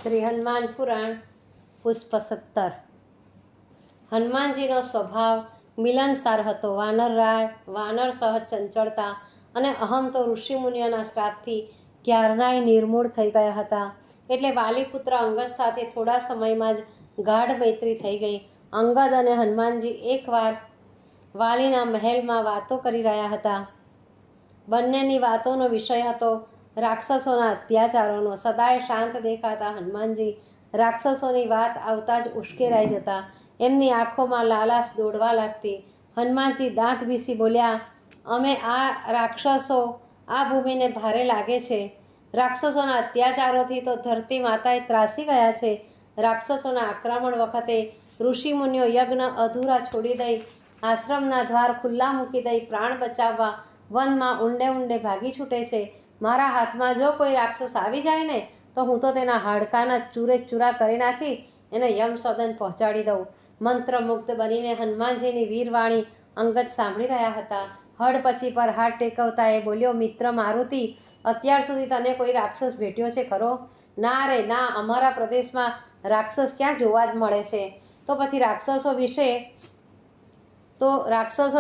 શ્રી હનુમાન પુરાણ પુષ્પ 17। હનુમાનજીનો સ્વભાવ મિલનસાર હતો। વાનર સહજ ચંચળતા અને અહમ તો ઋષિમુનિઓના શ્રાપથી ક્યારનાય નિર્મૂળ થઈ ગયા હતા। એટલે વાલીપુત્ર અંગદ સાથે થોડા સમયમાં જ ગાઢ મૈત્રી થઈ ગઈ। અંગદ અને હનુમાનજી એકવાર વાલીના મહેલમાં વાતો કરી રહ્યા હતા। બંનેની વાતોનો વિષય હતો રાક્ષસોના અત્યાચારોનો। સદાય શાંત દેખાતા હનુમાનજી રાક્ષસોની વાત આવતા જ ઉશ્કેરાઈ જતા। એમની આંખોમાં લાલાશ દોડવા લાગતી। હનુમાનજી દાંત ભીસી બોલ્યા, અમે આ રાક્ષસો આ ભૂમિને ભારે લાગે છે। રાક્ષસોના અત્યાચારોથી તો ધરતી માતાએ ત્રાસી ગયા છે। રાક્ષસોના આક્રમણ વખતે ઋષિમુનિઓ યજ્ઞ અધૂરા છોડી દઈ, આશ્રમના દ્વાર ખુલ્લા મૂકી દઈ પ્રાણ બચાવવા વનમાં ઊંડે ઊંડે ભાગી છૂટે છે। મારા હાથમાં જો કોઈ રાક્ષસ આવી જાય ને તો હું તો તેના હાડકાના ચૂરે ચૂરા કરી નાખી એને યમસદન પહોંચાડી દઉં। મંત્રમુગ્ધ બનીને હનુમાનજીની વીરવાણી અંગદ સાંભળી રહ્યા હતા। હળ પછી પર હાથ ટેકવતા એ બોલ્યો, મિત્ર મારુતિ, અત્યાર સુધી તને કોઈ રાક્ષસ ભેટ્યો છે ખરો? ના રે ના, અમારા પ્રદેશમાં રાક્ષસ ક્યાં જોવા જ મળે છે? તો પછી રાક્ષસો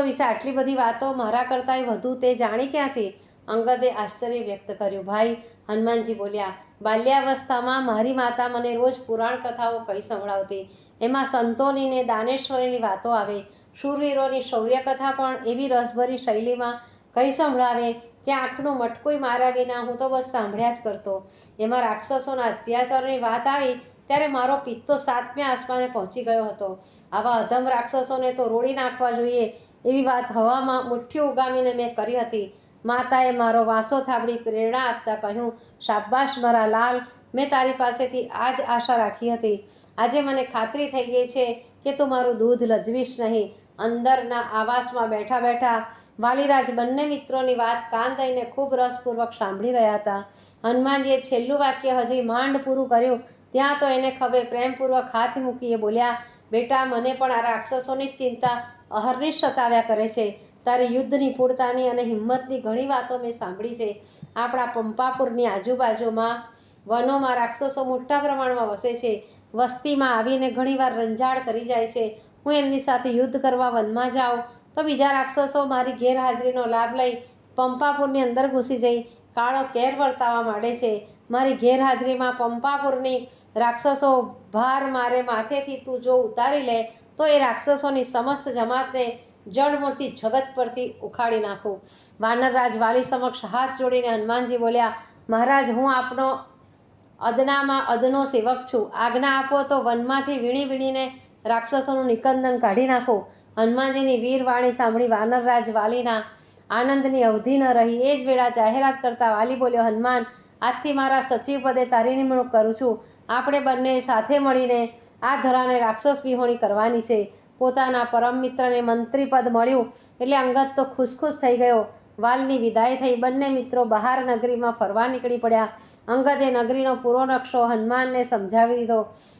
વિશે આટલી બધી વાતો મારા કરતાંય વધુ તે જાણી ક્યાંથી? અંગદે આશ્ચર્ય વ્યક્ત કર્યું। ભાઈ, હનુમાનજી બોલ્યા, બાલ્યાવસ્થામાં મારી માતા મને રોજ પુરાણ કથાઓ કહી સંભળાવતી। એમાં સંતોની ને દાનેશ્વરીની વાતો આવે। શૂરવીરોની શૌર્ય કથા પણ એવી રસભરી શૈલીમાં કહી સંભળાવે કે આંખનું મટકુંય માર્યા વિના હું તો બસ સાંભળ્યા જ કરતો। એમાં રાક્ષસોના અત્યાચારની વાત આવી ત્યારે મારો પિત્તો 7મે આસમાને પહોંચી ગયો હતો। આવા અધમ રાક્ષસોને તો રોડી નાખવા જોઈએ એવી વાત હવામાં મુઠ્ઠી ઉગામીને મેં કરી હતી। માતાએ મારો વાંસો થાબડી પ્રેરણા આપતા કહ્યું, શાબાશ મારા લાલ, મેં તારી પાસેથી આ જ આશા રાખી હતી। આજે મને ખાતરી થઈ ગઈ છે કે તું મારું દૂધ લજવીશ નહીં। અંદરના આવાસમાં બેઠા બેઠા વાલીરાજ બંને મિત્રોની વાત કાન દઈને ખૂબ રસપૂર્વક સાંભળી રહ્યા હતા। હનુમાનજીએ છેલ્લું વાક્ય હજી માંડ પૂરું કર્યું ત્યાં તો એને ખભે પ્રેમપૂર્વક હાથ મૂકી એ બોલ્યા, બેટા, મને પણ આ રાક્ષસોની જ ચિંતા અહર્નિશ સતાવ્યા કરે છે। તારી યુદ્ધ નિપુણતાની અને હિંમતની ઘણી વાતો મેં સાંભળી છે। આપણા પંપાપુરની આજુબાજુમાં વનોમાં રાક્ષસો મોટા પ્રમાણમાં વસે છે। વસ્તીમાં આવીને ઘણીવાર રંજાડ કરી જાય છે। હું એમની સાથે યુદ્ધ કરવા વનમાં જાઉં તો બીજા રાક્ષસો મારી ગેરહાજરીનો લાભ લઈ પંપાપુરની અંદર ઘૂસી જઈ કાળો કેર વર્તાવવા માંડે છે। મારી ગેરહાજરીમાં પંપાપુરની રાક્ષસો ભાર મારે માથેથી તું જો ઉતારી લે તો એ રાક્ષસોની સમસ્ત જમાતને જળમૂળથી જગત પરથી ઉખાડી નાખું। વાનરરાજ વાલી સમક્ષ હાથ જોડીને હનુમાનજી બોલ્યા, મહારાજ, હું આપનો અદનામાં અદનો સેવક છું। આજ્ઞા આપો તો વનમાંથી વીણી વીણીને રાક્ષસોનું નિકંદન કાઢી નાખું। હનુમાનજીની વીરવાણી સાંભળી વાનરરાજ વાલીના આનંદની અવધિ ન રહી। એ જ વેળા જાહેરાત કરતા વાલી બોલ્યો, હનુમાન, આજથી મારા સચિવ પદે તારી નિમણૂક કરું છું। આપણે બંને સાથે મળીને આ ધરાને રાક્ષસ વિહોણી કરવાની છે। પોતાના પરમ મિત્રને મંત્રી પદ મળ્યું એટલે અંગદ તો ખુશ થઈ ગયો। વાલની વિદાય થઈ બંને મિત્રો બહાર નગરીમાં ફરવા નીકળી પડ્યા। અંગદે નગરીનો પૂરો નકશો હનુમાનને સમજાવી દીધો।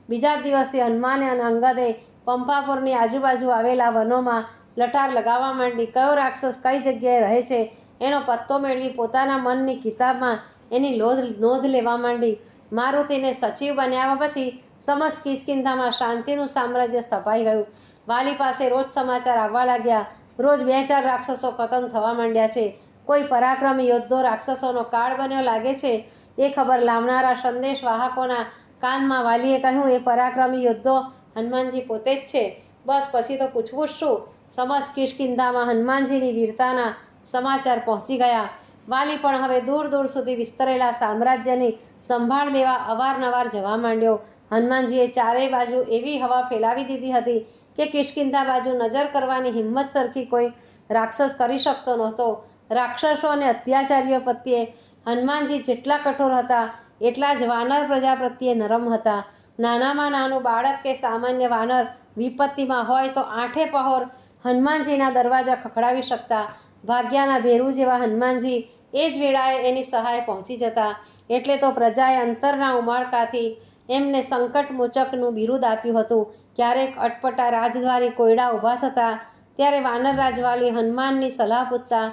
બીજા દિવસથી હનુમાને અને અંગદે પંપાપુરની આજુબાજુ આવેલા વનોમાં લટાર લગાવવા માંડી। કયો રાક્ષસ કઈ જગ્યાએ રહે છે એનો પત્તો મેળવી પોતાના મનની કિતાબમાં એની નોંધ લેવા માંડી। મારુતિને સચિવ બન્યા પછી સમસ્ત કિષ્કિંધામાં શાંતિનું સામ્રાજ્ય સ્થપાઈ ગયું। વાલી પાસે રોજ સમાચાર આવવા લાગ્યા। રોજ 2-4 રાક્ષસો ખતમ થવા માંડ્યા છે। કોઈ પરાક્રમી યોદ્ધો રાક્ષસોનો કાળ બન્યો લાગે છે। એ ખબર લાવનારા સંદેશ વાહકોના કાનમાં વાલીએ કહ્યું, એ પરાક્રમી યોદ્ધો હનુમાનજી પોતે જ છે। બસ પછી તો પૂછવું જ શું? સમસ્ત કિષ્કિંધામાં હનુમાનજીની વીરતાના સમાચાર પહોંચી ગયા। વાલી પણ હવે દૂર દૂર સુધી વિસ્તરેલા સામ્રાજ્યની સંભાળ લેવા અવારનવાર જવા માંડ્યો। હનુમાનજીએ ચારેય બાજુ એવી હવા ફેલાવી દીધી હતી કે કિષ્કિંધા બાજુ નજર કરવાની હિંમત સરખી કોઈ રાક્ષસ કરી શકતો નહોતો। રાક્ષસો અને અત્યાચારીઓ પ્રત્યે હનુમાનજી જેટલા કઠોર હતા એટલા જ વાનર પ્રજા પ્રત્યે નરમ હતા। નાનામાં નાનું બાળક કે સામાન્ય વાનર વિપત્તિમાં હોય તો 8 પહોર હનુમાનજીના દરવાજા ખખડાવી શકતા। ભાગ્યાના ભેરુ જેવા હનુમાનજી એ જ વેળાએ એની સહાય પહોંચી જતા। એટલે તો પ્રજાએ અંતરના ઉમાળકાથી એમને સંકટમોચકનું બિરુદ આપ્યું હતું। ક્યારેક અટપટા રાજદ્વારી કોયડા ઊભા થતા ત્યારે વાનરરાજ વાલી હનુમાનની સલાહ પૂછતા।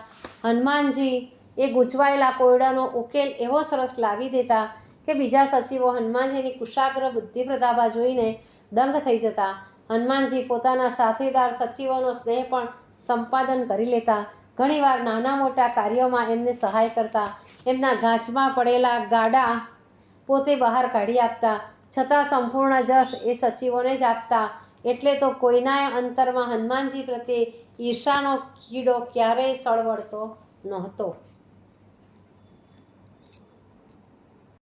હનુમાનજી એ ગૂંચવાયેલા કોયડાનો ઉકેલ એવો સરસ લાવી દેતા કે બીજા સચિવો હનુમાનજીની કુશાગ્ર બુદ્ધિ પ્રતાપા જોઈને દંગ થઈ જતા. હનુમાનજી પોતાના સાથીદાર સચિવોનો સ્નેહ પણ સંપાદન કરી લેતા. ઘણીવાર નાના મોટા કાર્યોમાં એમને સહાય કરતા. એમના ગાંચમાં પડેલા ગાડા પોતે બહાર કાઢી આપતા. છતાં સંપૂર્ણ જશ એ સચિવોને જ આપતા. એટલે તો કોઈના અંતરમાં હનુમાનજી પ્રત્યે ઈર્ષાનો કીડો ક્યારેય સળવળતો નહોતો.